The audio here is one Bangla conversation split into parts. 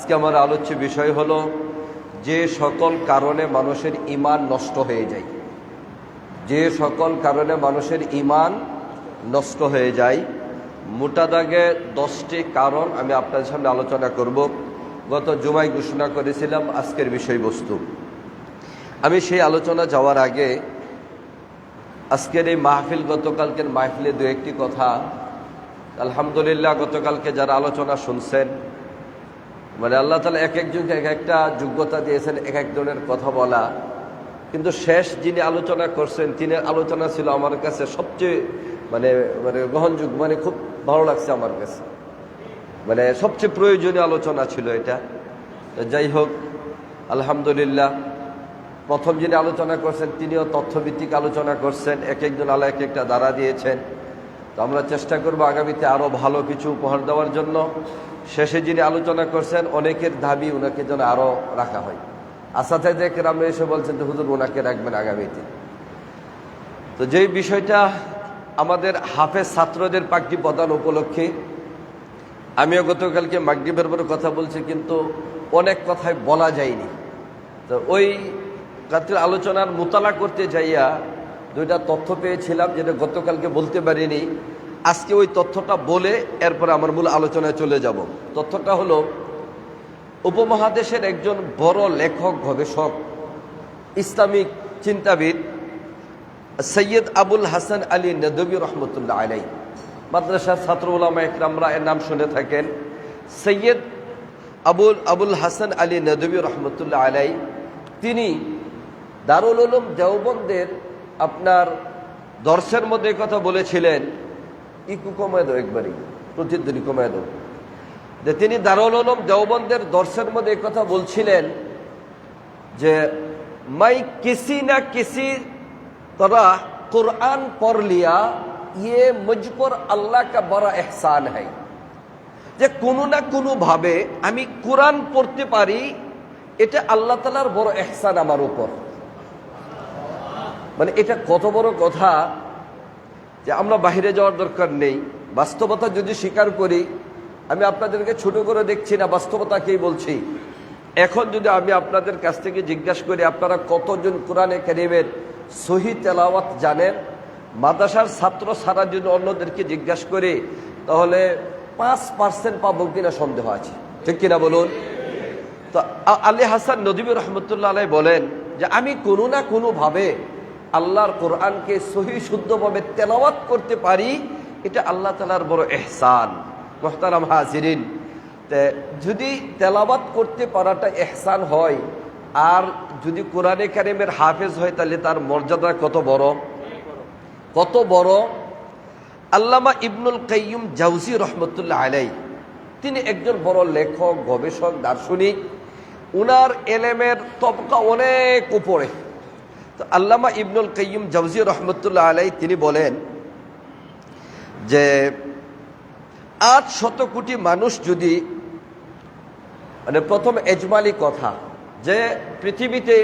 আজকে আমার আলোচ্য বিষয় হলো যে সকল কারণে মানুষের ঈমান নষ্ট হয়ে যায়। যে সকল কারণে মানুষের ঈমান নষ্ট হয়ে যায়, মোটা দাগে 10টি কারণ আমি আপনাদের সামনে আলোচনা করব। গত জুমায় ঘোষণা করেছিলাম আজকের বিষয়বস্তু। আমি সেই আলোচনা যাওয়ার আগে আজকের এই মাহফিল, গতকালকের মাহফিলে দু একটি কথা, আলহামদুলিল্লাহ গতকালকে যারা আলোচনা শুনছেন, মানে আল্লাহ তাআলা এক একজনকে এক একটা যোগ্যতা দিয়েছেন এক একজনের কথা বলা, কিন্তু শেষ যিনি আলোচনা করছেন তিনি আলোচনা ছিল আমার কাছে সবচেয়ে মানে গ্রহণযোগ্য, মানে খুব ভালো লাগছে আমার কাছে, মানে সবচেয়ে প্রয়োজনীয় আলোচনা ছিল এটা। যাই হোক, আলহামদুলিল্লাহ প্রথম যিনি আলোচনা করছেন তিনিও তথ্যভিত্তিক আলোচনা করছেন, এক একজন আল্লাহ এক একটা দ্বারা দিয়েছেন। তো আমরা চেষ্টা করব আগামীতে আরও ভালো কিছু উপহার দেওয়ার জন্য। শেষে যিনি আলোচনা করছেন অনেকের দাবি ওনাকে যেন আরও রাখা হয়। আসাতে কেরামরা এসে বলছেন যে হুজুর ওনাকে রাখবেন আগামীতে। তো যেই বিষয়টা আমাদের হাফেজ ছাত্রদের পাগড়ি প্রদান উপলক্ষে, আমিও গতকালকে মাগরিবের পরে কথা বলছি, কিন্তু অনেক কথাই বলা যায়নি। তো ওই রাত্রে আলোচনার মোতালা করতে যাইয়া দুইটা তথ্য পেয়েছিলাম যেটা গতকালকে বলতে পারিনি। আজকে ওই তথ্যটা বলে এরপরে আমার মূল আলোচনায় চলে যাব। তথ্যটা হলো, উপমহাদেশের একজন বড় লেখক, গবেষক, ইসলামিক চিন্তাবিদ সৈয়দ আবুল হাসান আলী নদভী রহমতুল্লাহ আলাই, মাদ্রাসার ছাত্র উলামা ইকরামরা এর নাম শুনে থাকেন। সৈয়দ আবুল হাসান আলী নদভী রহমতুল্লাহ আলাই, তিনি দারুল উলুম দেওবন্দের আপনার দর্শের মধ্যে কথা বলেছিলেন, ইকু কমায় দাও একবারই, প্রতিধ্বনি কমায় দাও, যে তিনি দারুল উলুম দেওবন্দের দর্শের মধ্যে কথা বলছিলেন যে মাই কিসি না কিসি तरह कुरान पढ़ लिया ये मुझ पर अल्लाह का बड़ा एहसान है, যে কোনো না কোনো ভাবে আমি কোরআন পড়তে পারি, এটা আল্লাহ তাআলার বড় এহসান আমার উপর। মানে এটা কত বড় কথা যে আমরা বাইরে যাওয়ার দরকার নেই, বাস্তবতা যদি স্বীকার করি। আমি আপনাদেরকে ছোট করে দেখছি না, বাস্তবতাকেই বলছি। এখন যদি আমি আপনাদের কাছ থেকে জিজ্ঞাসা করি আপনারা কতজন কোরআনে কারীমের সহি তেলাওয়াত জানেন, মাদ্রাসার ছাত্র ছাড়া যদি অন্যদেরকে জিজ্ঞাসা করি তাহলে 5% পাবো কিনা সন্দেহ আছে, ঠিক কিনা বলুন? তো আলী হাসান নদভী রহমতুল্লাহ আলাই বলেন যে আমি কোনো না কোনো ভাবে আল্লাহর কোরআনকে সহি শুদ্ধভাবে তেলাওয়াত করতে পারি, এটা আল্লাহ তাআলার বড় এহসান। মুহতারাম হাজিরিন, যদি তেলাওয়াত করতে পারাটা এহসান হয়, আর যদি কোরআনে কারীমের হাফেজ হয়, তাহলে তার মর্যাদা কত বড়, কত বড়। আল্লামা ইবনুল কাইয়্যিম জাওজি রহমতুল্লাহ আলাই, তিনি একজন বড় লেখক, গবেষক, দার্শনিক। উনার এলেমের তবকা অনেক উপরে। তো আল্লামা ইবনুল কাইয়্যিম জাওজি রহমতুল্লাহ আলাই তিনি বলেন যে 800 কোটি মানুষ যদি, মানে প্রথম এজমালি কথা যে পৃথিবীতে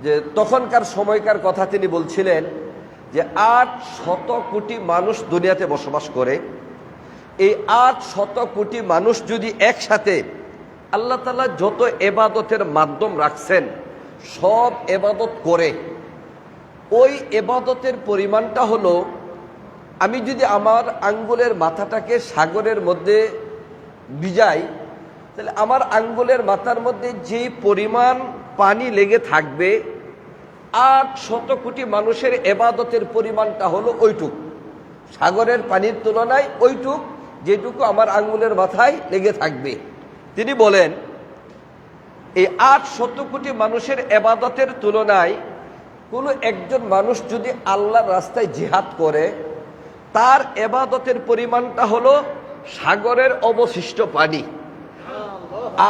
যে তখনকার সময়কার কথা তিনি বলছিলেন যে 800 কোটি মানুষ দুনিয়াতে বসবাস করে। এই 800 কোটি মানুষ যদি একসাথে আল্লাহ তাআলা যত এবাদতের মাধ্যম রাখছেন সব এবাদত করে, ওই এবাদতের পরিমাণটা হলো, আমি যদি আমার আঙ্গুলের মাথাটাকে সাগরের মধ্যে ভিজাই, তাহলে আমার আঙ্গুলের মাথার মধ্যে যে পরিমাণ পানি লেগে থাকবে 800 কোটি মানুষের এবাদতের পরিমাণটা হলো ওইটুক, সাগরের পানির তুলনায় ওইটুক, যেটুকু আমার আঙ্গুলের মাথায় লেগে থাকবে। তিনি বলেন এই 800 কোটি মানুষের এবাদতের তুলনায় কোনো একজন মানুষ যদি আল্লাহর রাস্তায় জিহাদ করে, তার এবাদতের পরিমাণটা হলো সাগরের অবশিষ্ট পানি।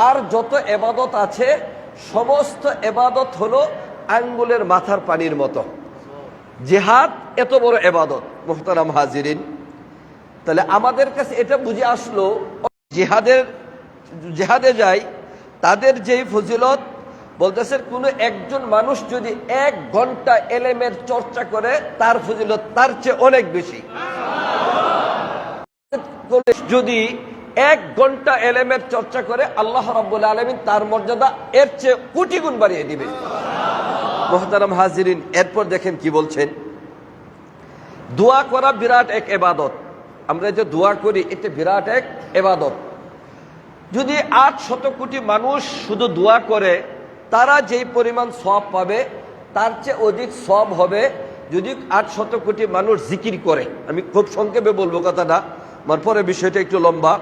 আর যত এবাদত আছে সমস্ত এবাদত হলো আঙ্গুলের মাথার পানির মতো। জিহাদ এত বড় এবাদত। মুহতারাম হাজিরিন, তাহলে আমাদের কাছে এটা বুঝে আসলো, জিহাদে যায় তাদের যেই ফজিলত বলতেছে, কোনো একজন মানুষ যদি 1 ঘন্টা এলেমের চর্চা করে তার ফজিলত তার চেয়ে অনেক বেশি। যদি 1 ঘন্টা এলেমের চর্চা করে আল্লাহ রাব্বুল আলামিন তার মর্যাদা এর চেয়ে কোটি গুণ বাড়িয়ে দিবেন। মুহতারাম হাজিরিন, এরপর দেখেন কি বলছেন, দোয়া করা বিরাট এক ইবাদত। আমরা যে দোয়া করি এটা বিরাট এক ইবাদত। যদি 800 কোটি মানুষ শুধু দোয়া করে তারা যেই পরিমাণ সওয়াব পাবে তার চেয়ে অধিক সওয়াব হবে যদি 800 কোটি মানুষ জিকির করে। আমি খুব সংক্ষেপে বলবো কথাটা, আমার পরে বিষয়টা একটু লম্বা।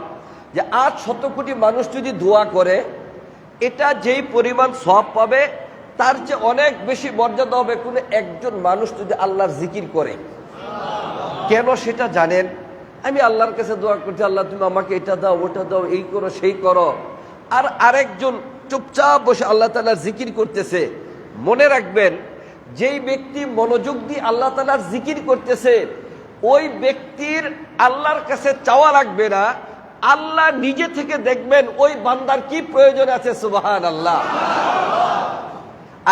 যে 800 কোটি মানুষ যদি দোয়া করে এটা যেই পরিমাণ সওয়াব পাবে তার চেয়ে অনেক বেশি মর্যাদা হবে কোনো একজন মানুষ যদি আল্লাহর জিকির করে। কেন সেটা জানেন? আমি আল্লাহর কাছে দোয়া করছি, আল্লাহ তুমি আমাকে এটা দাও, ওটা দাও, এই করো, সেই করো, আর আরেকজন চুপচাপ বসে আল্লাহ তাআলার জিকির করতেছে। মনে রাখবেন, যেই ব্যক্তি মনোযোগ দিয়ে আল্লাহ তাআলার জিকির করতেছে ওই ব্যক্তির আল্লাহর কাছে চাওয়া লাগবে না, আল্লাহ নিজে থেকে দেখবেন ওই বান্দার কি প্রয়োজন আছে। সুবহানাল্লাহ।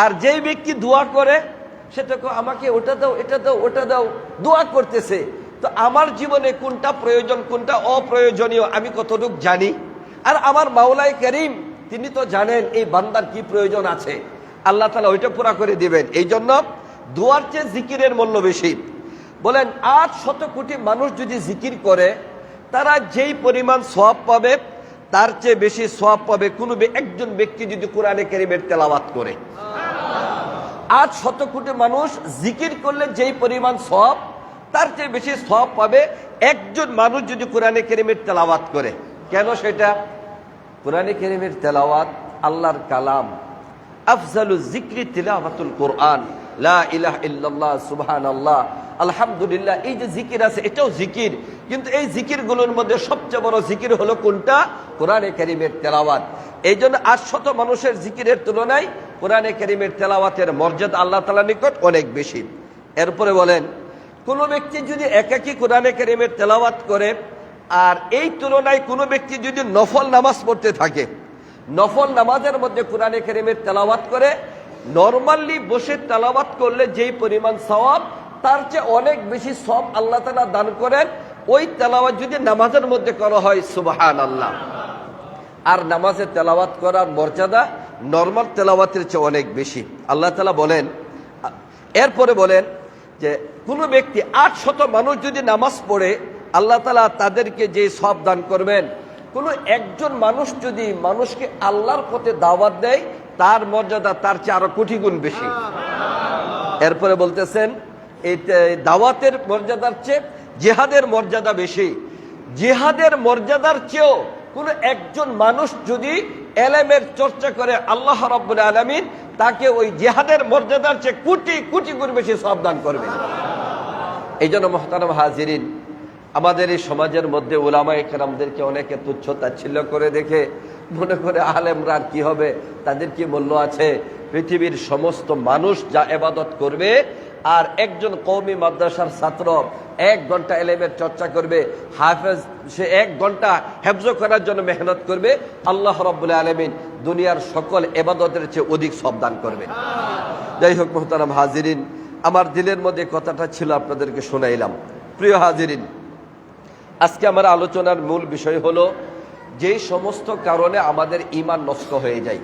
আর যেই ব্যক্তি দোয়া করে সেটা আমাকে ওটা দাও, এটা দাও, ওটা দাও, দোয়া করতেছে, তো আমার জীবনে কোনটা প্রয়োজন কোনটা অপ্রয়োজনীয় আমি কতটুকু জানি, আর আমার মাওলাই করিম তিনি তো জানেন এই বান্দার কি প্রয়োজন আছে, আল্লাহ তাআলা ওইটা পুরা করে দিবেন। এই জন্য দোয়ার চেয়ে জিকিরের মূল্য বেশি। বলেন 800 কোটি মানুষ যদি জিকির করে তারা যেই পরিমাণ সওয়াব পাবে তার চেয়ে বেশি সওয়াব পাবে কোনো একজন ব্যক্তি যদি কোরআনে কারীমের তেলাওয়াত করে। 800 কোটি মানুষ জিকির করলে যেই পরিমাণ সওয়াব তার চেয়ে বেশি সওয়াব পাবে একজন মানুষ যদি কোরআনে কারীমের তেলাওয়াত করে। কেন সেটা? কোরআনে কারীমের তেলাওয়াত আল্লাহর কালাম। আফজালু যিকরি তিলাওয়াতুল কোরআন, লা ইলাহা ইল্লাল্লাহ, সুবহানাল্লাহ, আলহামদুলিল্লাহ। এই যে জিকির আছে এটাও জিকির, কিন্তু এই জিকিরগুলোর মধ্যে সবচেয়ে বড় জিকির হলো কোনটা? কোরআনে কারীমের তেলাওয়াত। এই জন্য 800 মানুষের জিকিরের তুলনায় কোরআনে কারীমের তেলাওয়াতের মর্যাদা আল্লাহ তাআলার নিকট অনেক বেশি। এরপরে বলেন, কোনো ব্যক্তি যদি একাকী কোরআনে কারীমের তেলাওয়াত করে আর এই তুলনায় কোনো ব্যক্তি যদি নফল নামাজ পড়তে থাকে, নফল নামাজের মধ্যে কোরআনে কারীমের তেলাওয়াত করে, নরমালি বসে তেলাওয়াত করলে যেই পরিমাণ সওয়াব তার চেয়ে অনেক বেশি সওয়াব আল্লাহ তাআলা দান করেন ওই তেলাওয়াত যদি নামাজের মধ্যে করা হয়। সুবহানাল্লাহ। আর নামাজে তেলাওয়াত করার মর্যাদা নরমাল তেলাওয়াতের চেয়ে অনেক বেশি। আল্লাহ তাআলা বলেন, এরপরে বলেন যে কোনো ব্যক্তি 800 মানুষ যদি নামাজ পড়ে আল্লাহ তাআলা তাদেরকে যে সওয়াব দান করবেন, কোনো একজন মানুষ যদি মানুষকে আল্লাহর পথে দাওয়াত দেয় তার মর্যাদা তার চেয়ে আরো কোটি গুণ বেশি। এরপরে বলতেছেন এই দাওয়াতের মর্যাদার চেয়ে জিহাদের মর্যাদা বেশি। জিহাদের মর্যাদার চেয়েও কোনো একজন মানুষ যদি এলেমের চর্চা করে আল্লাহ রাব্বুল আলামিন তাকে ওই জিহাদের মর্যাদার চেয়ে কোটি কোটি গুণ বেশি সওয়াব দান করবেন। এই জন্য মুহতারাম হাজিরিন, আমাদের এই সমাজের মধ্যে উলামায়ে কেরামদেরকে অনেকে তুচ্ছ তাচ্ছিল্য করে দেখে মনে করে আলেমরা কি হবে, তাদের কি মূল্য আছে? পৃথিবীর সমস্ত মানুষ যা ইবাদত করবে আর একজন কওমি মাদ্রাসার ছাত্র 1 ঘন্টা ইলমের চর্চা করবে, হাফেজ সে 1 ঘন্টা হেফজ করার জন্য মেহনত করবে, আল্লাহ রাব্বুল আলামিন দুনিয়ার সকল ইবাদতের চেয়ে অধিক সওয়াব দান করবে। যাই হোক মুহতারাম হাজিরিন, আমার দিলের মধ্যে কথাটা ছিল আপনাদেরকে শোনাইলাম। প্রিয় হাজিরিন, আজকে আমার আলোচনার মূল বিষয় হলো যে সমস্ত কারণে আমাদের ঈমান নষ্ট হয়ে যায়।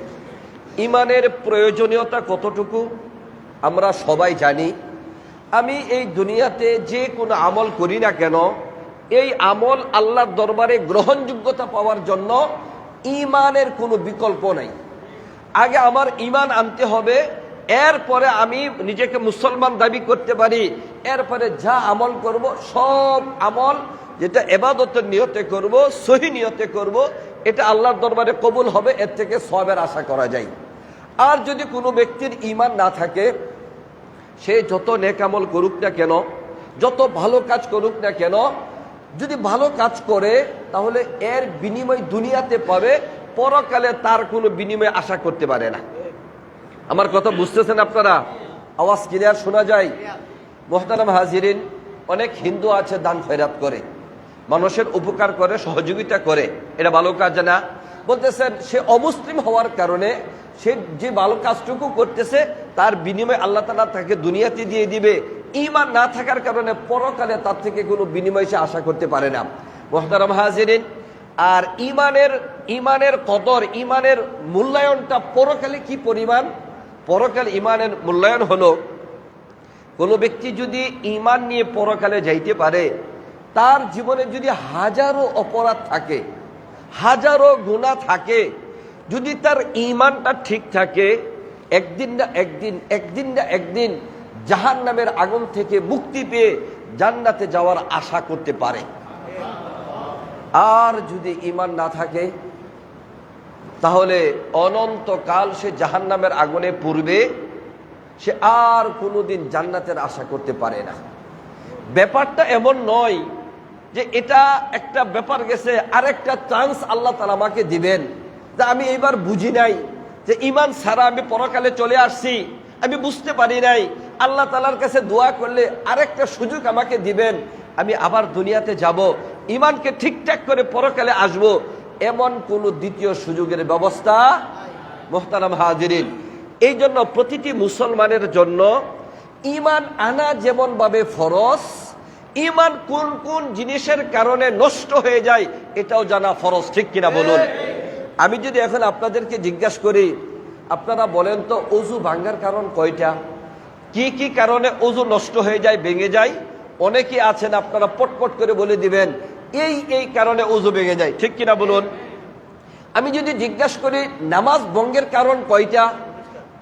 ঈমানের প্রয়োজনীয়তা কতটুকু আমরা সবাই জানি। আমি এই দুনিয়াতে যে কোনো আমল করি না কেন, এই আমল আল্লাহর দরবারে গ্রহণযোগ্যতা পাওয়ার জন্য ঈমানের কোনো বিকল্প নাই। আগে আমার ঈমান আনতে হবে, এরপরে আমি নিজেকে মুসলমান দাবি করতে পারি। এরপরে যা আমল করব সব আমল যেটা ইবাদতের নিয়তে করব, সহি নিয়তে করব, এটা আল্লাহর দরবারে কবুল হবে, এর থেকে সওয়াবের আশা করা যায়। আর যদি কোনো ব্যক্তির ঈমান না থাকে, সে যত নেক আমল করুক না কেন, যত ভালো কাজ করুক না কেন, যদি ভালো কাজ করে তাহলে এর বিনিময় দুনিয়াতে পাবে, পরকালে তার কোনো বিনিময় আশা করতে পারে না। আমার কথা বুঝতেছেন আপনারা? আওয়াজ ক্লিয়ার শোনা যায়? মুহতারাম হাজিরিন, অনেক হিন্দু আছে দান খয়রাত করে, মানুষের উপকার করে, সহযোগিতা করে, এটা ভালো কাজ না। বলতেছেন সে অমুসলিম হওয়ার কারণে সে যে ভালো কাজটুকু করতেছে তার বিনিময় আল্লাহ তাআলা তাকে দুনিয়াতে দিয়ে দিবে। ঈমান না থাকার কারণে পরকালে তার থেকে কোনো বিনিময় সে আশা করতে পারে না। মুহতারাম হাজিরিন, আর ইমানের কদর, ইমানের মূল্যায়নটা পরকালে কি পরিমাণ? পরকালে ইমানের মূল্যায়ন হলো, কোনো ব্যক্তি যদি ইমান নিয়ে পরকালে যাইতে পারে, তার জীবনে যদি হাজারো অপরাধ থাকে, হাজারো গুনাহ থাকে, যদি তার ইমানটা ঠিক থাকে, একদিন না একদিন জাহান্নামের আগুন থেকে মুক্তি পেয়ে জান্নাতে যাওয়ার আশা করতে পারে। আর যদি ইমান না থাকে, তাহলে অনন্তকাল সে জাহান্নামের আগুনে পড়বে, সে আর কোনোদিন জান্নাতের আশা করতে পারে না। ব্যাপারটা এমন নয় যে এটা একটা ব্যাপার গেছে, আরেকটা চান্স আল্লাহ তাআলা আমাকে দিবেন, যে আমি এইবার বুঝি নাই, যে ইমান ছাড়া আমি পরকালে চলে আসছি, আমি বুঝতে পারি নাই, আল্লাহ তাআলার কাছে দোয়া করলে আরেকটা সুযোগ আমাকে দিবেন, আমি আবার দুনিয়াতে যাব, ইমানকে ঠিকঠাক করে পরকালে আসব, এমন কোন দ্বিতীয় সুযোগের ব্যবস্থা মুহতারাম হাজিরিন। এই জন্য প্রতিটি মুসলমানের জন্য ইমান আনা যেমন ভাবে ফরজ, ইমান কোন কোন জিনিসের কারণে নষ্ট হয়ে যায় এটাও জানা ফরজ, ঠিক কিনা বলুন? আমি যদি এখন আপনাদেরকে জিজ্ঞাসা করি, আপনারা বলেন তো ওযু ভাঙার কারণ কয়টা? কি কি কারণে ওযু নষ্ট হয়ে যায়, ভেঙে যায়? অনেকে আছেন আপনারা পটপট করে বলে দিবেন এই কারণে ওযু ভেঙে যায়, ঠিক কিনা বলুন? আমি যদি জিজ্ঞাসা করি নামাজ ভঙ্গের কারণ কয়টা,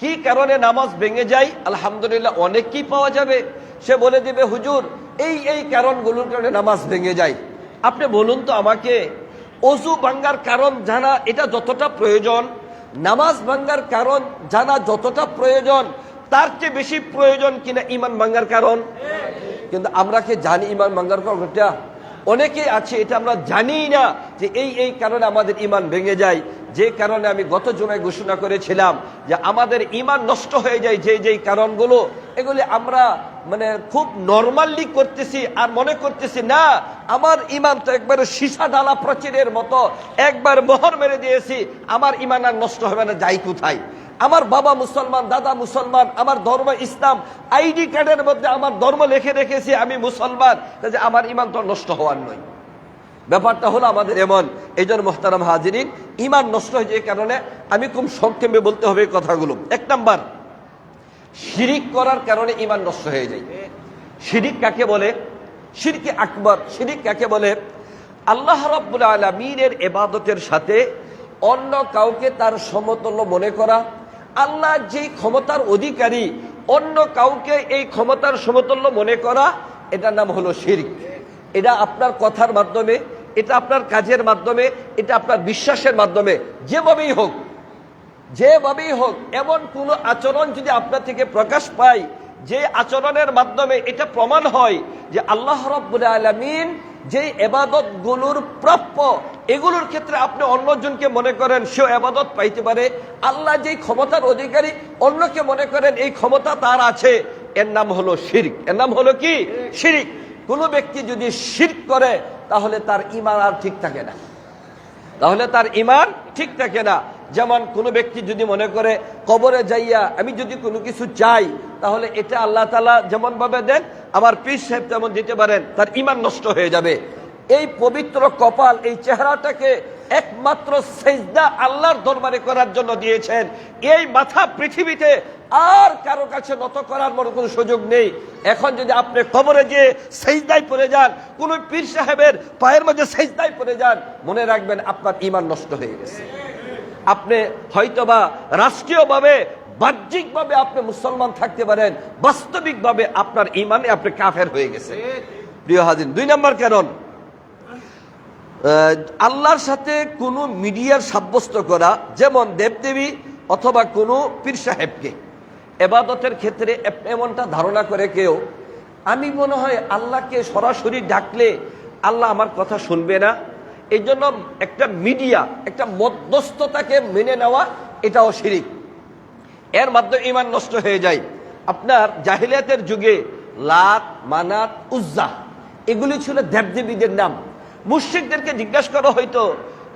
কি কারণে নামাজ ভেঙে যায়, আলহামদুলিল্লাহ অনেকই পাওয়া যাবে, সে বলে দিবে হুজুর এই কারণগুলোর কারণে নামাজ ভেঙে যায়। আপনি বলুন তো আমাকে, ওযু ভাঙার কারণ জানা এটা যতটা প্রয়োজন, নামাজ ভাঙার কারণ জানা যতটা প্রয়োজন, তার চেয়ে বেশি প্রয়োজন কিনা ইমান ভাঙার কারণ? কিন্তু আমরা কি জানি ইমান ভাঙার কারণটা? অনেকেই আছে এটা আমরা জানি না যে এই কারণে আমাদের ইমান ভেঙে যায়। যে কারণে আমি গত জুমায় ঘোষণা করেছিলাম যে আমাদের ইমান নষ্ট হয়ে যায় যেই কারণগুলো, এগুলি আমরা খুব নরমালি করতেছি, আর মনে করতেছি না আমার ইমান তো একবারে সীসা ডালা প্রাচীরের মতো, একবার মোহর মেরে দিয়েছি, আমার ইমান আর নষ্ট হবে না, যাই কোথায়। আমার বাবা মুসলমান, দাদা মুসলমান, আমার ধর্ম ইসলাম, আইডি কার্ডের মধ্যে আমার ধর্ম লিখে রেখেছি আমি মুসলমান, কাজে আমার ইমান তো নষ্ট হওয়ার নয়। ব্যাপারটা হলো আমাদের এমন। এই জন্য মুহতারাম হাজিরিন, ইমান নষ্ট হয়ে যায় কারণে আমি খুব সংক্ষেপে বলতে হবে এই কথাগুলো। এক নাম্বার, শিরিক করার কারণে ইমান নষ্ট হয়ে যায়। শিরিক কাকে বলে? শিরকে আকবার। শিরিক কাকে বলে? আল্লাহ রাব্বুল আলামিনের ইবাদতের সাথে অন্য কাউকে তার সমতুল্য মনে করা, আল্লাহ যেই ক্ষমতার অধিকারী অন্য কাউকে এই ক্ষমতার সমতুল্য মনে করা, এটার নাম হলো শিরক। এটা আপনার কথার মাধ্যমে, এটা আপনার কাজের মাধ্যমে, এটা আপনার বিশ্বাসের মাধ্যমে, যেভাবেই হোক, এমন কোন আচরণ যদি আপনার থেকে প্রকাশ পায়, যে আচরণের মাধ্যমে এটা প্রমাণ হয় যে আল্লাহ রাব্বুল আলামিন যে ইবাদত গুলোর প্রাপ্য, এগুলোর ক্ষেত্রে আপনি অন্যজনকে মনে করেন সেও ইবাদত পাইতে পারে, আল্লাহ যেই ক্ষমতার অধিকারী অন্যকে মনে করেন এই ক্ষমতা তার আছে, এর নাম হলো শিরক। এর নাম হলো কি? শিরক। কোন ব্যক্তি যদি শিরক করে তাহলে তার ঈমান আর ঠিক থাকে না। যেমন কোন ব্যক্তি যদি মনে করে কবরে যাইয়া আমি যদি কোনো কিছু চাই, তাহলে এটা আল্লাহ তাআলা যেমন ভাবে দেন আমার পীর সাহেব তেমন দিতে পারেন, তার ঈমান নষ্ট হয়ে যাবে। এই পবিত্র কপাল, এই চেহারাটাকে একমাত্র সিজদা আল্লাহর দরবারে করার জন্য দিয়েছেন। এই মাথা পৃথিবীতে আর কারো কাছে নত করার মতো কোনো সুযোগ নেই। এখন যদি আপনি কবরে গিয়ে সিজদায় পড়ে যান, কোন পীর সাহেবের পায়ের মধ্যে সিজদায় পড়ে যান, মনে রাখবেন আপনার ঈমান নষ্ট হয়ে গেছে। আপনি হয়তোবা রাষ্ট্রীয়ভাবে, বাহ্যিকভাবে আপনি মুসলমান থাকতে পারেন, বাস্তবিকভাবে আপনার ঈমানে আপনি কাফের হয়ে গেছে। প্রিয় হাজির, 2 নম্বর কারণ, আল্লাহর সাথে কোনো মিডিয়ার সাব্যস্ত করা, যেমন দেবদেবী অথবা কোনো পীর সাহেবকে ইবাদতের ক্ষেত্রে এমনটা ধারণা করে কেউ, আমি মনে হয় আল্লাহকে সরাসরি ডাকলে আল্লাহ আমার কথা শুনবে না, এই জন্য একটা মিডিয়া, একটা মধ্যস্থতাকে মেনে নেওয়া, এটাও শিরিক। এর মাধ্যমে ঈমান নষ্ট হয়ে যায়। আপনার জাহিলিয়াতের যুগে লাত, মানাত, উজ্জা এগুলি ছিল দেবদেবীদের নাম। মুশরিকদেরকে জিজ্ঞাসা করা হইতো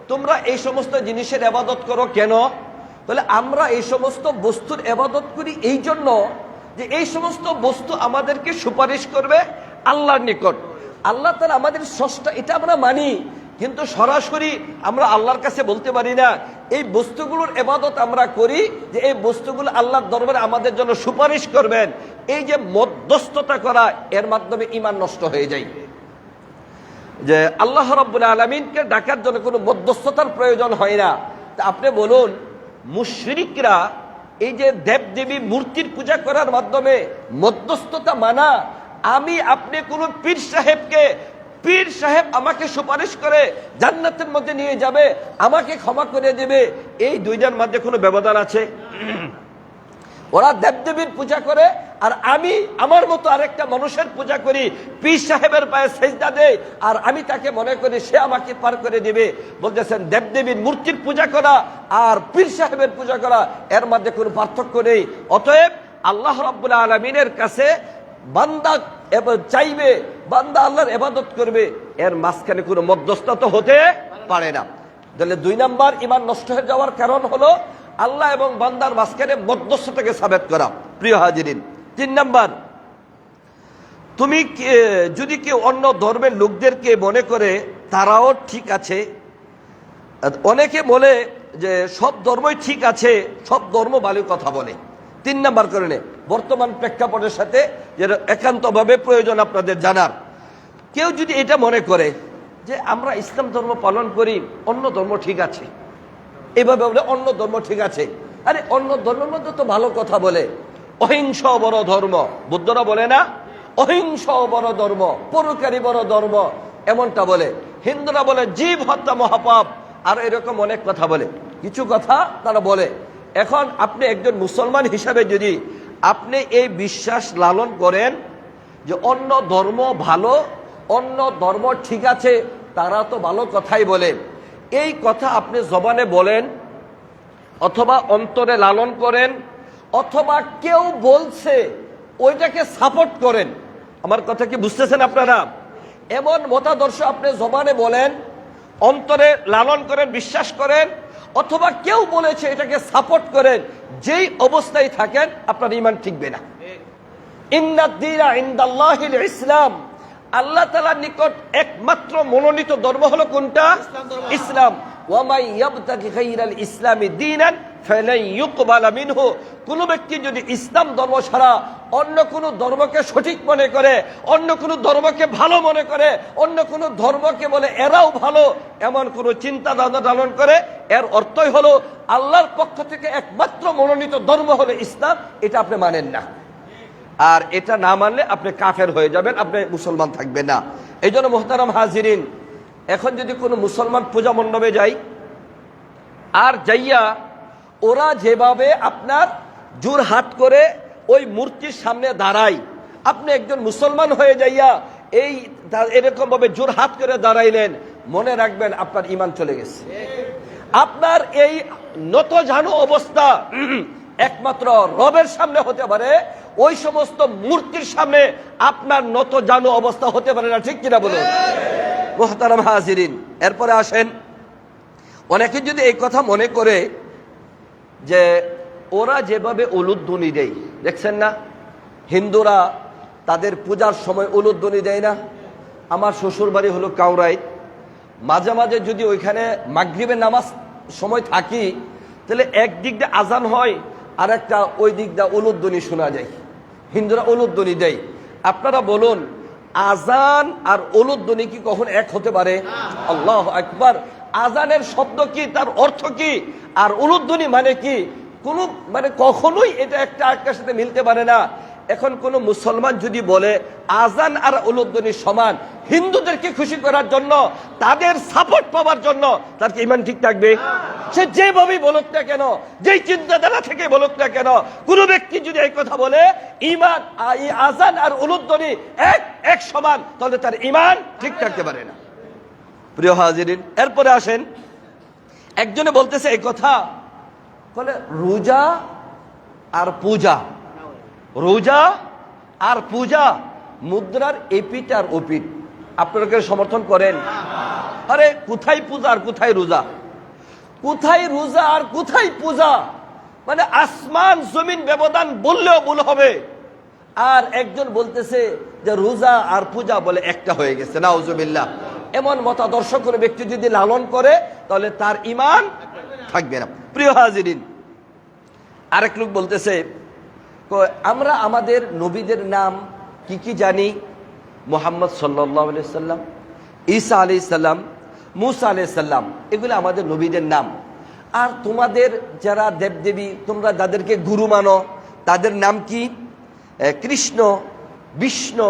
তোমরা এই সমস্ত জিনিসের ইবাদত করো কেন? বলে আমরা এই সমস্ত বস্তুর ইবাদত করি এই জন্য যে এই সমস্ত বস্তু আমাদেরকে সুপারিশ করবে আল্লাহর নিকট। আল্লাহ তাআলা আমাদের স্রষ্টা, এটা আমরা মানি, কিন্তু সরাসরি আমরা আল্লাহর কাছে বলতে পারি না। এই বস্তুগুলোর ইবাদত আমরা করি যে এই বস্তুগুলো আল্লাহর দরবারে আমাদের জন্য সুপারিশ করবেন। এই যে মধ্যস্থতা করা, এর মাধ্যমে ঈমান নষ্ট হয়ে যায়। যে আল্লাহ রাব্বুল আলামিনকে ডাকার জন্য কোনো মধ্যস্থতার প্রয়োজন হয় না। তা আপনি বলুন, মুশরিকরা এই যে দেবদেবী মূর্তির পূজা করার মাধ্যমে মধ্যস্থতা মানা, আমি আপনি কোনো পীর সাহেবকে, পীর সাহেব আমাকে সুপারিশ করে জান্নাতের মধ্যে নিয়ে যাবে, আমাকে ক্ষমা করে দেবে, এই দুইটার মধ্যে কোনো ব্যবধান আছে? ওরা দেবদেবীর পূজা করে আর আমি আমার মতো আরেকটা মানুষের পূজা করি, পীর সাহেবের পায়ে সেজদা দেই আর আমি তাকে মনে করি সে আমাকে পার করে দিবে। বলতেছেন দেবদেবীর মূর্তির পূজা করা আর পীর সাহেবের পূজা করা, এর মধ্যে কোনো পার্থক্য নেই। অতএব আল্লাহ রাব্বুল আলামিনের কাছে বান্দা চাইবে, বান্দা আল্লাহর ইবাদত করবে, এর মাঝখানে কোনো মধ্যস্থতা হতে পারে না। তাহলে 2 নাম্বার ঈমান নষ্ট হয়ে যাওয়ার কারণ হলো আল্লাহ এবং বান্দার মাঝখানে মধ্যস্থতাকে সাবেত করা। প্রিয় হাজিরিন, 3 নাম্বার, তুমি যদি কেউ অন্য ধর্মের লোকদেরকে মনে করে তারাও ঠিক আছে, অনেকে বলে যে সব ধর্মই ঠিক আছে, সব ধর্ম ভালো কথা বলে। 3 নাম্বার কারণে বর্তমান প্রেক্ষাপটের সাথে যেটা একান্তভাবে প্রয়োজন আপনাদের জানার, কেউ যদি এটা মনে করে যে আমরা ইসলাম ধর্ম পালন করি, অন্য ধর্ম ঠিক আছে, এইভাবে বলে অন্য ধর্ম ঠিক আছে। আরে অন্য ধর্মের মধ্যে তো ভালো কথা বলে, অহিংস বড় ধর্ম, বুদ্ধরা বলে না অহিংস বড় ধর্ম, পরোপকারী বড় ধর্ম, এমনটা বলে। হিন্দুরা বলে জীব হত্যা মহাপাপ, আর এরকম অনেক কথা বলে, কিছু কথা তারা বলে। এখন আপনি একজন মুসলমান হিসাবে যদি আপনি এই বিশ্বাস লালন করেন যে অন্য ধর্ম ভালো, অন্য ধর্ম ঠিক আছে, তারা তো ভালো কথাই বলে, এই কথা আপনি জবানে বলেন অথবা অন্তরে লালন করেন, অথবা কেউ বলছে ওইটাকে সাপোর্ট করেন, আমার কথা কি বুঝতেছেন আপনারা? এমন মতাদর্শ আপনি জবানে বলেন, অন্তরে লালন করেন, বিশ্বাস করেন, অথবা কেউ বলেছে এটাকে সাপোর্ট করেন, যেই অবস্থায় থাকেন আপনার ঈমান ঠিকবে না। ইন্নাদ-দীনা ইনদাল্লাহিল ইসলাম, আল্লাহ তাআলার নিকট একমাত্র মনোনীত ধর্ম হলো কোনটা? ইসলাম। ওয়া মান ইয়াবতাগি গায়রাল ইসলামি দীনান ফালান ইউকবালা মিনহু, কোন ব্যক্তি যদি ইসলাম ধর্ম ছাড়া অন্য কোন ধর্মকে সঠিক মনে করে, অন্য কোন ধর্মকে ভালো মনে করে, অন্য কোন ধর্মকে বলে এরাও ভালো, এমন কোন চিন্তা ধারণা ধারণ করে, এর অর্থই হলো আল্লাহর পক্ষ থেকে একমাত্র মনোনীত ধর্ম হলো ইসলাম, এটা আপনি মানেন না। আর এটা না মানলে আপনি কাফের হয়ে যাবেন, আপনি মুসলমান থাকবেন না। এই জন্য মোহতারাম হাজিরিন, এখন যদি কোনো মুসলমান পূজা মণ্ডপে যাই আর যাইয়া ওরা যেভাবে আপনার জোর হাত করে ওই মূর্তির সামনে দাঁড়ায়, আপনি একজন মুসলমান হয়ে যাইয়া এই এরকম ভাবে জোর হাত করে দাঁড়াইলেন, মনে রাখবেন আপনার ঈমান চলে গেছে। আপনার এই নতজানু অবস্থা একমাত্র রবের সামনে হতে পারে, ওই সমস্ত মূর্তির সামনে আপনার নতজানু অবস্থা হতে পারে না, ঠিক কিনা বলুন মুহতারাম হাজিরিন? এরপরে আসেন, অনেকে যদি এই কথা মনে করে যে ওরা যেভাবে উলুধ্বনি দেয়, দেখছেন না হিন্দুরা তাদের পূজার সময় উলুধ্বনি দেয় না? আমার শ্বশুর বাড়ি হলো কাউরাই, মাঝে মাঝে যদি ওইখানে মাগরিবের নামাজ সময় থাকি, তাহলে একদিক দিয়ে আজান হয় আর একটা ওই দিক দিয়ে উলুধ্বনি শোনা যায়, হিন্দুরা উলুধ্বনি দেয়। আপনারা বলুন, আজান আর উলুধ্বনি কি কখন এক হতে পারে? আল্লাহু আকবার। আজানের শব্দ কি, তার অর্থ কি, আর উলুধ্বনি মানে কি, কোনো কখনোই এটা একটা আরেকটার সাথে মিলতে পারে না। এখন কোন মুসলমান যদি বলে আজান আর উলুধ্বনি সমান, হিন্দুদেরকে খুশি করার জন্য, তাদের সাপোর্ট পাওয়ার জন্য, তার কি ঈমান ঠিক থাকবে? সে যেভাবেই বলুক না কেন, যেই চিন্তাধারা থেকে বলুক না কেন, কোন ব্যক্তি যদি এই কথা বলে ঈমান আজান আর উলুধ্বনি এক সমান, তাহলে তার ঈমান ঠিক থাকতে পারে না। প্রিয় হাজিরিন, এরপরে আসেন, একজনে বলতেছে এই কথা, বলে রোজা আর পূজা, রোজা আর পূজা মুদ্রার এপিট আর ওপিট, আপনারা সমর্থন করেন? আরে কোথায় পূজা আর কোথায় রোজা, কোথায় রোজা আর কোথায় পূজা, মানে আসমান জমিন ব্যবধান বললেও ভুল হবে। আর একজন বলতেছে যে রোজা আর পূজা বলে একটা হয়ে গেছে, নাউজুবিল্লাহ। এমন মতাদর্শ কোনো ব্যক্তি যদি লালন করে তাহলে তার ঈমান থাকবে না। প্রিয় হাজিরিন, আরেক লোক বলতেছে আমরা আমাদের নবীদের নাম কি কি জানি, মুহাম্মদ সাল্লাল্লাহু আলাইহি সাল্লাম, ঈসা আলাইহিস সালাম, মুসা আলাইহিস সালাম, এগুলো আমাদের নবীদের নাম। আর তোমাদের যারা দেবদেবী, তোমরা যাদেরকে গুরু মানো, তাদের নাম কি? কৃষ্ণ, বিষ্ণু,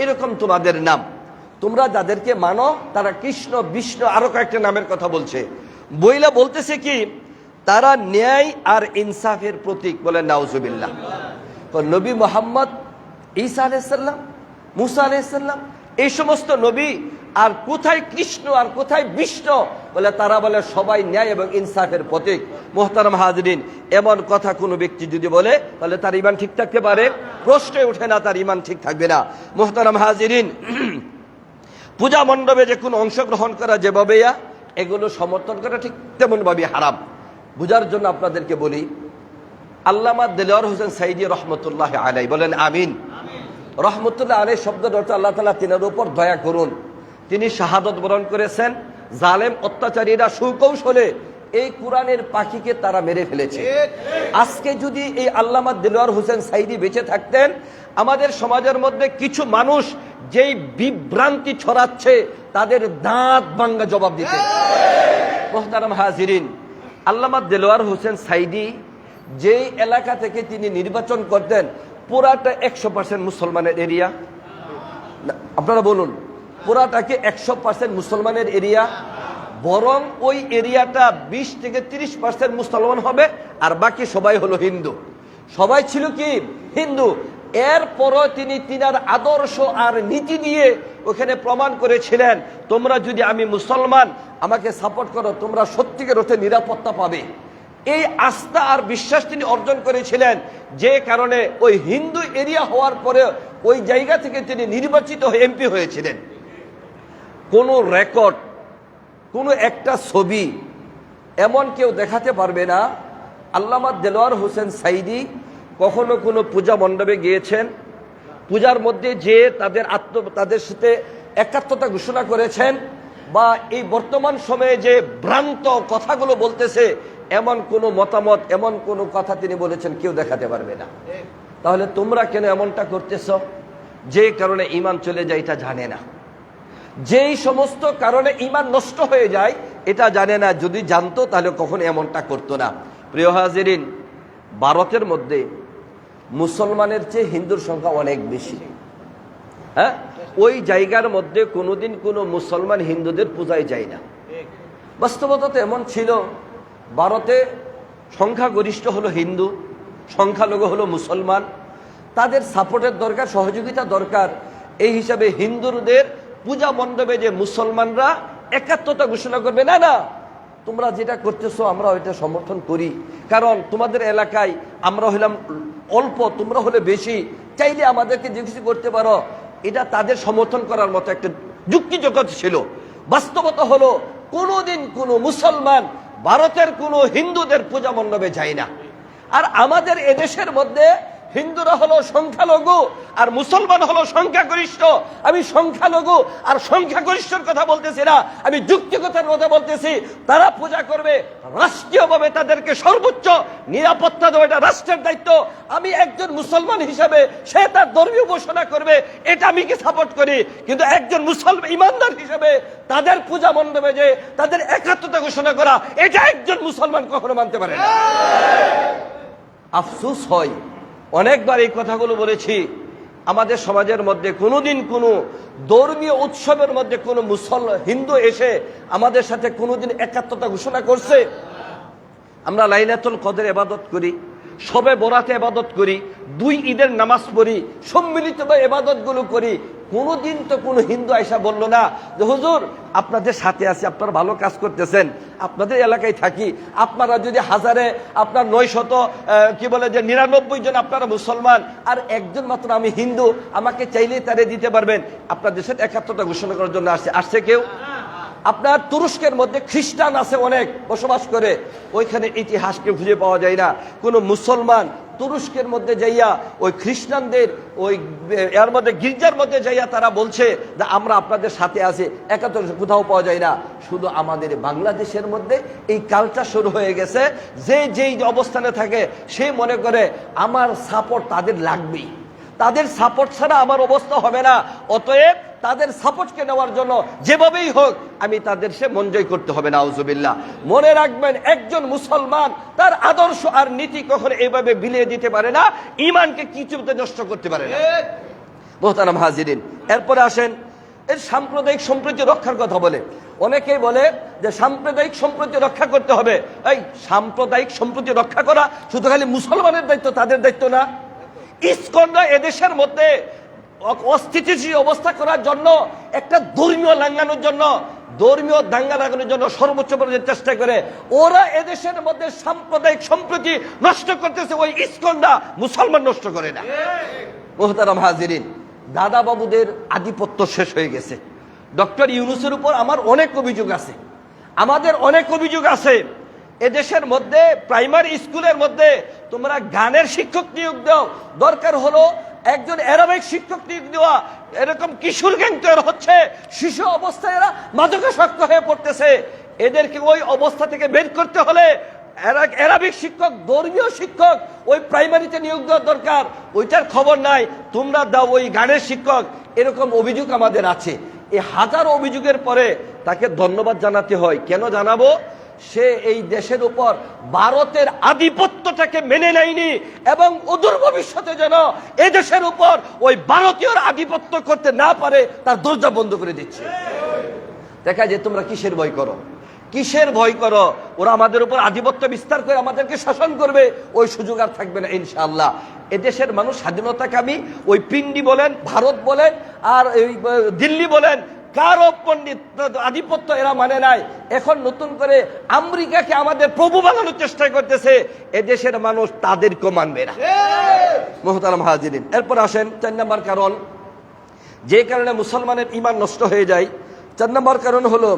এরকম তোমাদের নাম। তোমরা যাদেরকে মানো তারা কৃষ্ণ, বিষ্ণু, আরো কয়েকটা নামের কথা বলছে। বইলা বলতেছে কি তারা ন্যায় আর ইনসাফের প্রতীক, বলে নাউজুবিল্লাহ। নবী মুহাম্মদ, ঈসা আলাইহিস সালাম, মুসা আলাইহিস সালাম, এই সমস্ত নবী, আর কোথায় কৃষ্ণ আর কোথায় বিষ্ণু? বলে তারা বলে সবাই ন্যায় এবং ইনসাফের প্রতীক। মুহতারাম হাজরিন, এমন কথা কোনো ব্যক্তি যদি বলে তাহলে তার ঈমান ঠিক থাকতে পারে? প্রশ্নই ওঠে না, তার ঈমান ঠিক থাকবে না। মুহতারাম হাজরিন, পূজা মণ্ডপে যে কোনো অংশগ্রহণ করা যেভাবে এগুলো সমর্থন করা ঠিক তেমনভাবে হারাম। বুঝার জন্য আপনাদেরকে বলি, আল্লামা দেলোয়ার হোসেন সাইদি রহমতুল্লাহ আলাই, বলেন আমিন। রহমতুল্লাহ আলাই শব্দের অর্থ আল্লাহ তাআলা তিনার উপর দয়া করুন। তিনি শাহাদত বরণ করেছেন। জালেম অত্যাচারীরা সুকৌশলে এই কোরআনের পাখিকে তারা মেরে ফেলেছে। আজকে যদি এই আল্লামা দেলোয়ার হোসেন সাইদি বেঁচে থাকতেন, আমাদের সমাজের মধ্যে কিছু মানুষ যেই বিভ্রান্তি ছড়াচ্ছে তাদের দাঁত ভাঙ্গা জবাব দিতে। মুহতারাম হাজিরিন, আল্লামা দেলোয়ার হোসেন সাইদি যেই এলাকা থেকে তিনি নির্বাচন করতেন পুরাটা 100% মুসলমানের এরিয়া। আপনারা বলুন, পুরাটাকে 100% মুসলমানের এরিয়া? বরং ওই এরিয়াটা 20 থেকে 30% মুসলমান হবে, আর বাকি সবাই হলো হিন্দু। সবাই ছিল কি? হিন্দু। এরপরও তিনি তিনার আদর্শ আর নীতি দিয়ে ওখানে প্রমাণ করেছিলেন, তোমরা যদি আমি মুসলমান আমাকে সাপোর্ট করো, তোমরা সত্যিকার অর্থে নিরাপত্তা পাবে। এই আস্থা আর বিশ্বাস তিনি অর্জন করেছিলেন, যে কারণে ওই হিন্দু এরিয়া হওয়ার পরে ওই জায়গা থেকে তিনি নির্বাচিত হয়ে এমপি হয়েছিলেন। কোনো রেকর্ড, কোনো একটা ছবি এমন কেউ দেখাতে পারবে না আল্লামা দেলোয়ার হোসেন সাইদি কখনো কোনো পূজা মণ্ডপে গিয়েছেন, পূজার মধ্যে যে তাদের সাথে একাত্মতা ঘোষণা করেছেন, বা এই বর্তমান সময়ে যে ভ্রান্ত কথাগুলো বলতেছে এমন কোনো মতামত, এমন কোনো কথা তিনি বলেছেন কেউ দেখাতে পারবে না। তাহলে তোমরা কেন এমনটা করতেছ? যে কারণে ঈমান চলে যায় এটা জানে না, যেই সমস্ত কারণে ঈমান নষ্ট হয়ে যায় এটা জানে না। যদি জানতো তাহলে কখনো এমনটা করতো না। প্রিয় হাজিরিন, ভারতের মধ্যে মুসলমানের চেয়ে হিন্দুর সংখ্যা অনেক বেশি। হ্যাঁ, ওই জায়গার মধ্যে কোনোদিন কোনো মুসলমান হিন্দুদের পূজায় যায় না। বাস্তবতা তো এমন ছিল, ভারতে সংখ্যাগরিষ্ঠ হলো হিন্দু, সংখ্যালঘু হলো মুসলমান। তাদের সাপোর্টের দরকার, সহযোগিতা দরকার। এই হিসাবে হিন্দুদের পূজা মণ্ডপে যে মুসলমানরা একাত্মতা ঘোষণা করবে, না না তোমরা যেটা করতেছো আমরা ওইটা সমর্থন করি, কারণ তোমাদের এলাকায় আমরা হলাম অল্প, তোমরা হলে বেশি, চাইলে আমাদেরকে যে কিছু করতে পারো, এটা তাদের সমর্থন করার মতো একটা যুক্তিজগৎ ছিল। বাস্তবতা হলো কোনোদিন কোনো মুসলমান ভারতের কোনো হিন্দুদের পূজা মণ্ডপে যায় না। আর আমাদের এদেশের মধ্যে হিন্দুরা হলো সংখ্যালঘু আর মুসলমান হলো সংখ্যাগরিষ্ঠ। আমি সংখ্যালঘু আর সংখ্যাগরিষ্ঠর কথা বলতেছি না, আমি যুক্তিগতার কথা বলতেছি। তারা পূজা করবে, রাষ্ট্রীয়ভাবে তাদেরকে সর্বোচ্চ নিরাপত্তা দেওয়া এটা রাষ্ট্রের দায়িত্ব। আমি একজন মুসলমান হিসাবে সে তার ধর্মীয় ঘোষণা করবে, এটা আমি কি সাপোর্ট করি। কিন্তু একজন মুসলমান ইমানদার হিসাবে তাদের পূজা মণ্ডপে যে তাদের একাত্মতা ঘোষণা করা, এটা একজন মুসলমান কখনো মানতে পারে না। আফসোস হয়, অনেকবার এই কথাগুলো বলেছি, আমাদের সমাজের মধ্যে কোনোদিন কোনো ধর্মীয় উৎসবের মধ্যে কোনো হিন্দু এসে আমাদের সাথে কোনোদিন একাত্মতা ঘোষণা করছে? আমরা লাইলাতুল কদর ইবাদত করি, শবে বরাতে ইবাদত করি, 2 ঈদের নামাজ পড়ি, সম্মিলিতভাবে ইবাদতগুলো করি। কোনোদিন তো কোনো হিন্দু আয়সা বলল না যে হুজুর আপনাদের সাথে আছি, আপনারা ভালো কাজ করতেছেন, আপনাদের এলাকায় থাকি, আপনারা যদি হাজারে আপনার 900 কি বলে যে 99 জন আপনারা মুসলমান আর একজন মাত্র আমি হিন্দু, আমাকে চাইলেই তারে দিতে পারবেন, আপনাদের সাথে একাত্মতা ঘোষণা করার জন্য আসছে কেউ? আপনার তুরস্কের মধ্যে খ্রিস্টান আছে অনেক বসবাস করে, ওইখানে ইতিহাসকে খুঁজে পাওয়া যায় না। কোনো মুসলমান তুরস্কের মধ্যে যাইয়া ওই খ্রিস্টানদের ওই এর মধ্যে গির্জার মধ্যে যাইয়া তারা বলছে যে আমরা আপনাদের সাথে আছি, একাত্তর কোথাও পাওয়া যায় না। শুধু আমাদের বাংলাদেশের মধ্যে এই কালচার শুরু হয়ে গেছে, যে যেই অবস্থানে থাকে সে মনে করে আমার সাপোর্ট তাদের লাগবেই, তাদের সাপোর্ট ছাড়া আমার অবস্থা হবে না, অতএব তাদের সাপোর্টকে নেওয়ার জন্য যেভাবেই হোক আমি তাদের সে মন জয় করতে হবে। নাউজুবিল্লাহ। মনে রাখবেন, একজন মুসলমান তার আদর্শ আর নীতি কখনো এইভাবে বিলিয়ে দিতে পারে না, ঈমানকে কিছুতে নষ্ট করতে পারে না। মুহতারাম হাজিরিন, এরপরে আসেন এর সাম্প্রদায়িক সম্প্রীতি রক্ষার কথা বলে। অনেকেই বলে যে সাম্প্রদায়িক সম্প্রীতি রক্ষা করতে হবে। এই সাম্প্রদায়িক সম্প্রীতি রক্ষা করা শুধু খালি মুসলমানের দায়িত্ব, তাদের দায়িত্ব না। ইসকনরা এদেশের মধ্যে অস্থিতিশীল অবস্থা করার জন্য, একটা ধর্মীয় লাঙ্ঘানোর জন্য, ধর্মীয় দাঙ্গা লাগানোর জন্য সর্বোচ্চ পর্যায়ে চেষ্টা করে। ওরা এদেশের মধ্যে সাম্প্রদায়িক সম্প্রীতি নষ্ট করতেছে, ওই ইসকনরা মুসলমান নষ্ট করে না। মুহতারাম হাজিরিন, দাদা বাবুদের আধিপত্য শেষ হয়ে গেছে। ডক্টর ইউনূসের উপর আমার অনেক অভিযোগ আছে, আমাদের অনেক অভিযোগ আছে। এদেশের মধ্যে প্রাইমারি স্কুলের মধ্যে তোমরা গানের শিক্ষক নিয়োগ দাও, দরকার হলো একজন অ্যারাবিক শিক্ষক নিয়োগ দেওয়া। এরকম কিশোর গ্যাং তৈরি হচ্ছে, শিশু অবস্থায় এরা মাদকাসক্ত হয়ে পড়তেছে। এদেরকে ওই অবস্থা থেকে বের করতে হলে অ্যারাবিক শিক্ষক, ধর্মীয় শিক্ষক ওই প্রাইমারিতে নিয়োগ দেওয়ার দরকার। ওইটার খবর নাই, তোমরা দাও ওই গানের শিক্ষক। এরকম অভিযোগ আমাদের আছে। এই হাজার অভিযোগের পরে তাকে ধন্যবাদ জানাতে হয়। কেন জানাবো? সে এই দেশের উপর ভারতের আধিপত্যটাকে মেনে নেয়নি এবং অদূর ভবিষ্যতে যেন এই দেশের উপর ওই ভারতীয় আধিপত্য করতে না পারে তার দরজা বন্ধ করে দিচ্ছে। দেখা যায় তোমরা কিসের ভয় করো, কিসের ভয় করো? ওরা আমাদের উপর আধিপত্য বিস্তার করে আমাদেরকে শাসন করবে, ওই সুযোগ আর থাকবে না ইনশাআল্লাহ। এদেশের মানুষ স্বাধীনতাকামী, ওই পিন্ডি বলেন, ভারত বলেন, আর দিল্লি বলেন, কারো পণ্ডিত আধিপত্য এরা মানে নাই। এখন নতুন করে আমেরিকাকে আমাদের প্রভু বানানোর চেষ্টা করতেছে, এদেশের মানুষ তাদেরকে মানবে না। মুহতারাম হাজিরিন, এরপর আসেন 4 নম্বর কারণ, যে কারণে মুসলমানের ঈমান নষ্ট হয়ে যায়। 4 নম্বর কারণ হলো,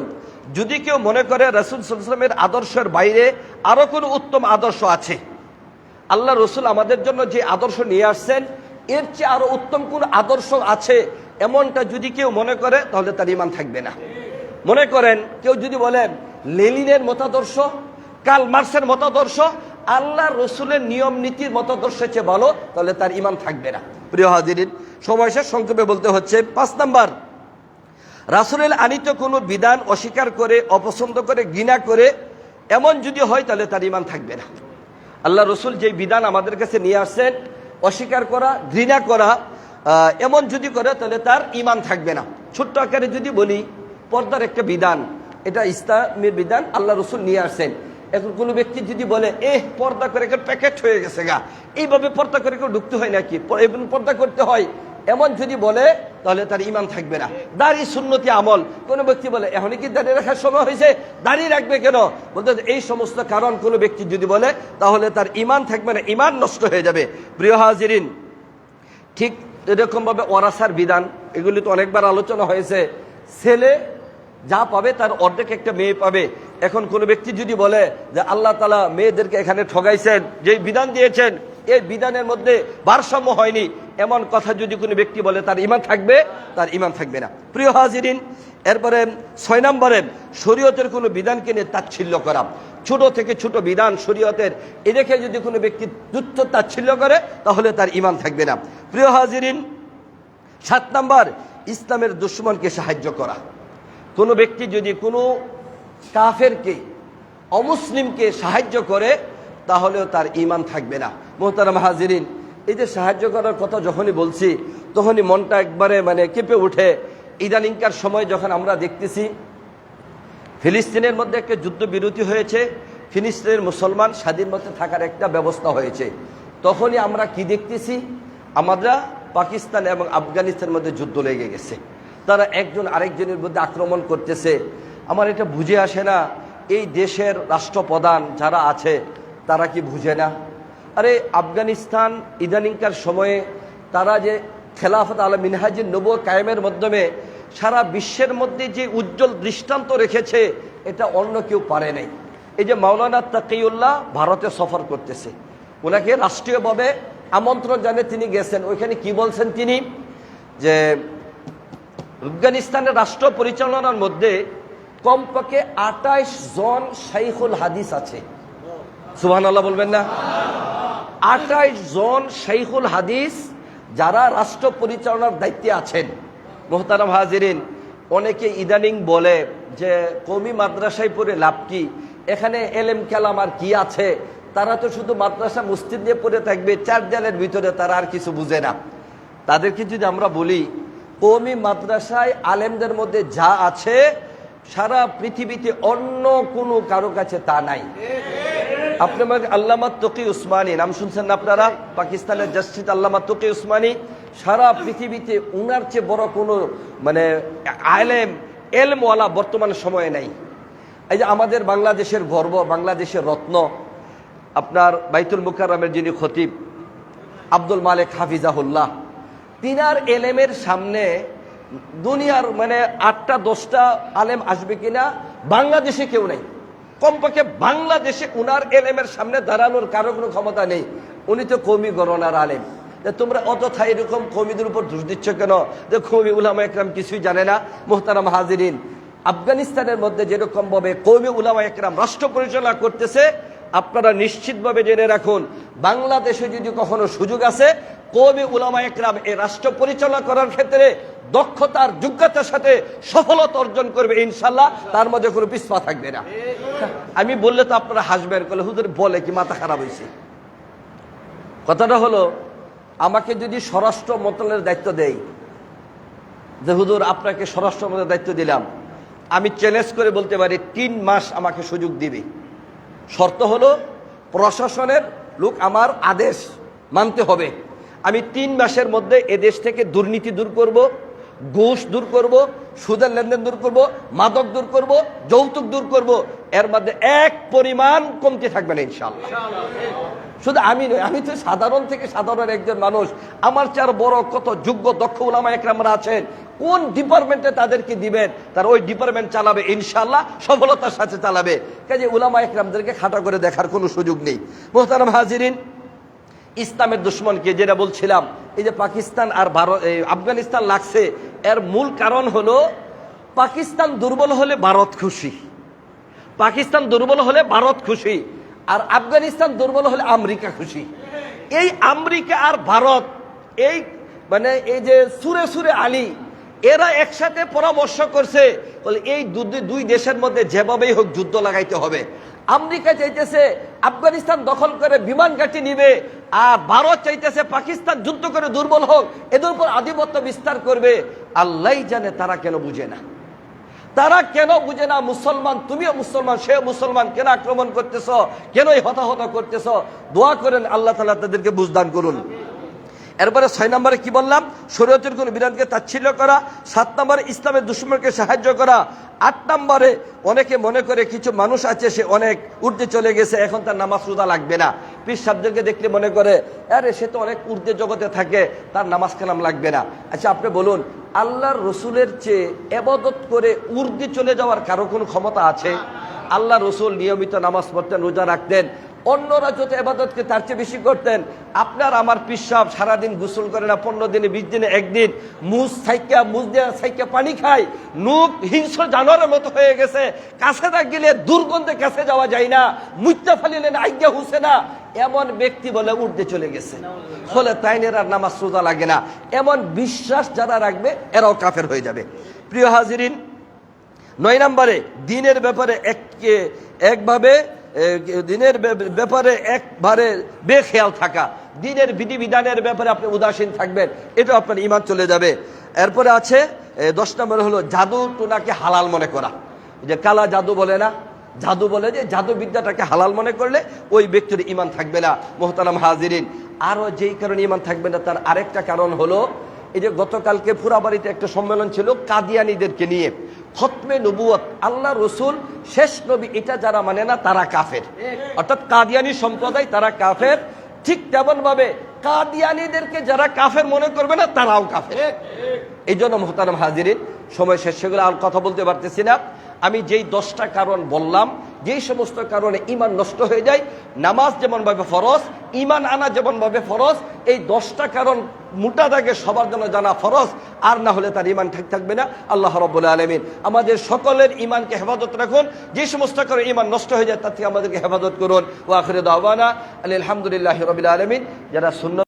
যদি কেউ মনে করে রাসূল সাল্লাল্লাহু আলাইহি ওয়াসাল্লামের আদর্শের বাইরে আরো কোনো উত্তম আদর্শ আছে, আল্লাহ রসুল আমাদের জন্য যে আদর্শ নিয়ে আসছেন এর চেয়ে আরো উত্তম কোন আদর্শ আছে, এমনটা যদি কেউ মনে করে তাহলে তার ঈমান থাকবে না। মনে করেন কেউ যদি বলেন লেনিনের মতাদর্শ, কার্ল মার্কসের মতাদর্শ আল্লাহ রসুলের নিয়ম নীতির মতাদর্শের চেয়ে ভালো, তাহলে তার ঈমান থাকবে না। প্রিয় হাজিরিন, সময় শেষ, সংক্ষেপে বলতে হচ্ছে। 5 নাম্বার, রাসূলের আনিত কোনো বিধান অস্বীকার করে, অপছন্দ করে, ঘৃণা করে এমন যদি হয় তাহলে তার ঈমান থাকবে না। আল্লাহ রসুল যে বিধান আমাদের কাছে নিয়ে আসছেন, অস্বীকার করা, ঘৃণা করা এমন যদি করে তাহলে তার ঈমান থাকবে না। ছোট্ট আকারে যদি বলি, পর্দার একটা বিধান, এটা ইসলামের বিধান, আল্লাহ রসুল নিয়ে আসছেন। এখন কোনো ব্যক্তি যদি বলে পর্দা করে প্যাকেট হয়ে গেছে গা, এইভাবে পর্দা করে কেউ ঢুকতে হয় নাকি, পর্দা করতে হয়, এমন যদি বলে তাহলে তার ঈমান থাকবে না। দাড়ি সুন্নতি আমল, কোন ব্যক্তি বলে এখনই কি দাড়ি রাখার সময় হয়েছে, দাড়ি রাখবে কেন, বলতে এই সমস্ত কারণ কোনো ব্যক্তি যদি বলে তাহলে তার ঈমান থাকবে না, ঈমান নষ্ট হয়ে যাবে। প্রিয় হাজিরিন, ঠিক এরকম ভাবে ওয়ারাসার বিধান, এগুলি তো অনেকবার আলোচনা হয়েছে। ছেলে যা পাবে তার অর্ধেক একটা মেয়ে পাবে। এখন কোন ব্যক্তি যদি বলে যে আল্লাহ তাআলা মেয়েদেরকে এখানে ঠগাইছেন, যে বিধান দিয়েছেন এই বিধানের মধ্যে ভারসাম্য হয়নি, এমন কথা যদি কোনো ব্যক্তি বলে তার ঈমান থাকবে, তার ঈমান থাকবে না। প্রিয় হাজিরিন, এরপরে 6 নম্বরে শরীয়তের কোনো বিধানকে নিয়ে তাচ্ছিল্য করা, ছোট থেকে ছোট বিধান শরীয়তের, এ দেখে যদি কোনো ব্যক্তি তুচ্ছ তাচ্ছিল্য করে তাহলে তার ঈমান থাকবে না। প্রিয় হাজিরিন, 7 নম্বর, ইসলামের দুশমনকে সাহায্য করা। কোনো ব্যক্তি যদি কোনো কাফেরকে, অমুসলিমকে সাহায্য করে তাহলেও তার ঈমান থাকবে না। মুহতারাম হাজিরিন, এই যে সাহায্য করার কথা যখনই বলছি তখনই মনটা একবারে কেঁপে ওঠে। ইদানিংকার সময় যখন আমরা দেখতেছি ফিলিস্তিনের মধ্যে একটা যুদ্ধবিরতি হয়েছে, ফিলিস্তিনের মুসলমান স্বাধীন মতে থাকার একটা ব্যবস্থা হয়েছে, তখনই আমরা কি দেখতেছি, আমরা পাকিস্তান এবং আফগানিস্তানের মধ্যে যুদ্ধ লেগে গেছে, তারা একজন আরেকজনের মধ্যে আক্রমণ করতেছে। আমার এটা বুঝে আসে না, এই দেশের রাষ্ট্রপ্রধান যারা আছে তারা কি বুঝে না? আরে আফগানিস্তান ইদানিংকার সময়ে তারা যে খেলাফত আলা মিনহাজুন নবুওয়া কায়েমের মাধ্যমে সারা বিশ্বের মধ্যে যে উজ্জ্বল দৃষ্টান্ত রেখেছে এটা অন্য কেউ পারে নাই। এই যে মাওলানা তাকিউল্লাহ ভারতে সফর করতেছে, ওনাকে রাষ্ট্রীয়ভাবে আমন্ত্রণ জানিয়ে তিনি গেছেন। ওইখানে কি বলছেন তিনি, যে আফগানিস্তানের রাষ্ট্র পরিচালনার মধ্যে কমপক্ষে 28 জন শাইখুল হাদিস আছে। সুবহানাল্লাহ বলবেন না? 28 জন শাইখুল হাদিস যারা রাষ্ট্র পরিচালনার দায়িত্বে আছেন। মোহতারাম হাজিরিন, অনেকে ইদানিং বলে যে কওমি মাদ্রাসায় পড়ে লাভ কি, এখানে এলেম কালাম আর কি আছে, তারা তো শুধু মাদ্রাসা মসজিদ দিয়ে পড়ে থাকবে, চার দেয়ালের ভিতরে তারা আর কিছু বুঝে না। তাদেরকে যদি আমরা বলি কওমি মাদ্রাসায় আলেমদের মধ্যে যা আছে সারা পৃথিবীতে অন্য কোনো কারো কাছে তা নাই। আপনার আল্লামা তকি উসমানী নাম শুনছেন না আপনারা? পাকিস্তানের জাস্টিস আল্লামা তকি উসমানী, সারা পৃথিবীতে উনার চেয়ে বড় কোনো মানে আলেম এলমওয়ালা বর্তমান সময়ে নাই। এই যে আমাদের বাংলাদেশের গর্ব, বাংলাদেশের রত্ন, আপনার বাইতুল মুকাররমের যিনি খতিব আব্দুল মালিক হাফিজাহুল্লাহ, তিনার এলেমের সামনে দুনিয়ার মানে 8টা-10টা আলেম আসবে কিনা বাংলাদেশে কেউ নেই। কমপক্ষে বাংলাদেশে উনার এলেমের সামনে দাঁড়ানোর কারো কোনো ক্ষমতা নেই। উনি তো কওমি গণনার আলেম। তোমরা অযথা এরকম কওমিদের উপর দোষ দিচ্ছ কেন, যে কওমি উলামা একরাম কিছুই জানে না? মুহতারাম হাজিরিন, আফগানিস্তানের মধ্যে যেরকম ভাবে কওমি উলামা একরাম রাষ্ট্র পরিচালনা করতেছে, আপনারা নিশ্চিতভাবে জেনে রাখুন বাংলাদেশে যদি কখনো সুযোগ আছে কওমি উলামা একরাম এই রাষ্ট্র পরিচালনা করার ক্ষেত্রে দক্ষতার যোগ্যতার সাথে সফলতা অর্জন করবে ইনশাল্লাহ, তার মধ্যে কোনো পিছপা থাকবে না। আমি বললে তো আপনারা হাসবেন, বলে হুজুর বলে কি মাথা খারাপ হয়েছে। কথাটা হলো, আমাকে যদি স্বরাষ্ট্র মন্ত্রণালয়ের দায়িত্ব দেয়, যে হুজুর আপনাকে স্বরাষ্ট্র মন্ত্রণালয়ের দায়িত্ব দিলাম, আমি চ্যালেঞ্জ করে বলতে পারি 3 মাস আমাকে সুযোগ দিবে। শর্ত হলো প্রশাসনের লোক আমার আদেশ মানতে হবে। আমি 3 মাসের মধ্যে এদেশ থেকে দুর্নীতি দূর করব, ঘুষ দূর করব, সুদের লেনদেন দূর করব, মাদক দূর করব, যৌতুক দূর করব, এর মধ্যে এক পরিমাণ কমতি থাকবে না ইনশাআল্লাহ। শুধু আমি নই, আমি তো সাধারণ থেকে সাধারণ একজন মানুষ। আমার চেয়ে বড় কত যোগ্য দক্ষ উলামা একরামরা আছেন, কোন ডিপার্টমেন্টে তাদেরকে দিবেন, তার ওই ডিপার্টমেন্ট চালাবে ইনশাআল্লাহ, সফলতার সাথে চালাবে। কাজে উলামা একরামদেরকে খাটা করে দেখার কোনো সুযোগ নেই। মুহতারাম হাজিরিন, ইসলামের দুশ্মনকে যেটা বলছিলাম, এই যে পাকিস্তান আর ভারত আফগানিস্তান লাগছে, এর মূল কারণ হলো পাকিস্তান দুর্বল হলে ভারত খুশি, পাকিস্তান দুর্বল হলে ভারত খুশি, আর আফগানিস্তান দুর্বল হলে আমেরিকা খুশি। এই আমেরিকা আর ভারত এই মানে এই যে সুরে সুরে আলী, এরা একসাথে পরামর্শ করছে, বলে এই দুই দেশের মধ্যে যেভাবেই হোক যুদ্ধ লাগাইতে হবে। আমেরিকা চাইতেছে আফগানিস্তান দখল করে বিমান ঘাঁটি নিবে, আর ভারত চাইতেছে পাকিস্তান যুদ্ধ করে দুর্বল হোক, এদের উপর আধিপত্য বিস্তার করবে। আল্লাহই জানে তারা কেন বুঝে না, তারা কেন বুঝে না। মুসলমান, তুমিও মুসলমান, সেও মুসলমান, কেন আক্রমণ করতেছ, কেন হতাহত করতেছ? দোয়া করেন আল্লাহ তাআলা তাদেরকে বুঝদান করুন। এরপরে 6 নম্বরে কি বললাম, শরীয়তের কোন বিধানকে তাচ্ছিল্য করা। 7 নম্বরে ইসলামের দুশমনকে সাহায্য করা। 8 নম্বরে অনেকে মনে করে কিছু মানুষ আছে সে অনেক ঊর্ধ্বে চলে গেছে, এখন তার নামাজ রোজা লাগবে না। পীর সাহেবদেরকে দেখলে মনে করে আরে সে তো অনেক ঊর্ধ্বে জগতে থাকে, তার নামাজ কালাম লাগবে না। আচ্ছা আপনি বলুন, আল্লাহর রসুলের চেয়ে ইবাদত করে ঊর্ধ্বে চলে যাওয়ার কারো কোনো ক্ষমতা আছে? আল্লাহ রসুল নিয়মিত নামাজ পড়তেন, রোজা রাখতেন, অন্যরা যত ইবাদতকে তার চেয়ে বেশি করতেন। আপনার আমার পীর সাহেব সারাদিন গোসল করে না, 15 দিনে 20 দিনে একদিন মুজ সাইকা পানি খায়, নুক হিংস্র জানোয়ারের মতো হয়ে গেছে, কাছে না গেলে দুর্গন্ধে কাছে যাওয়া যায় না, মুইতা ফালিলেন আজ্ঞা হুসে না, এমন ব্যক্তি বলে ঊর্ধ্বে চলে গেছে। ফলে তাইনের আর নামাজ রোজা লাগে না, এমন বিশ্বাস যারা রাখবে এরাও কাফের হয়ে যাবে। প্রিয় হাজিরিন, 9 নম্বরে দিনের ব্যাপারে একভাবে দিনের ব্যাপারে একবারে বেখেয়াল থাকা, দিনের বিধিবিধানের ব্যাপারে আপনি উদাসীন থাকবেন, এটা আপনার ঈমান চলে যাবে। এরপরে আছে 10 নম্বরে হলো জাদু টোনাকে হালাল মনে করা। যে কালা জাদু বলে না, জাদু বলে যে জাদু বিদ্যাটাকে হালাল মনে করলে ওই ব্যক্তির ঈমান থাকবে না। মুহতারাম হাজিরিন, আরো যেই কারণে ঈমান থাকবে না তার আরেকটা কারণ হলো, এই যে গতকালকে ফুরাবাড়িতে একটা সম্মেলন ছিল কাদিয়ানীদেরকে নিয়ে, খতমে নবুয়ত, আল্লাহ রসুল শেষ নবী, এটা যারা মানে না তারা কাফের, অর্থাৎ কাদিয়ানী সম্প্রদায় তারা কাফের। ঠিক তেমন ভাবে কাদিয়ানীদেরকে যারা কাফের মনে করবে না তারাও কাফের। এই জন্য মুহতারাম হাজিরিন, সময় শেষ, সেগুলো আর কথা বলতে পারতেছি না। আমি যেই 10টা কারণ বললাম, যেই সমস্ত কারণে ঈমান নষ্ট হয়ে যায়, নামাজ যেমনভাবে ফরজ, ঈমান আনা যেমনভাবে ফরজ, এই 10টা কারণ মোটা দাগে সবার জন্য জানা ফরজ, আর না হলে তার ঈমান ঠিক থাকবে না। আল্লাহ রাব্বুল আলামিন আমাদের সকলের ঈমানকে হেফাজত রাখুন। যে সমস্ত কারণে ঈমান নষ্ট হয়ে যায় তার থেকে আমাদেরকে হেফাজত করুন। ওয়া আখিরু দাওয়ানা আলহামদুলিল্লাহি রাব্বিল আলামিন। যারা সুন্নাত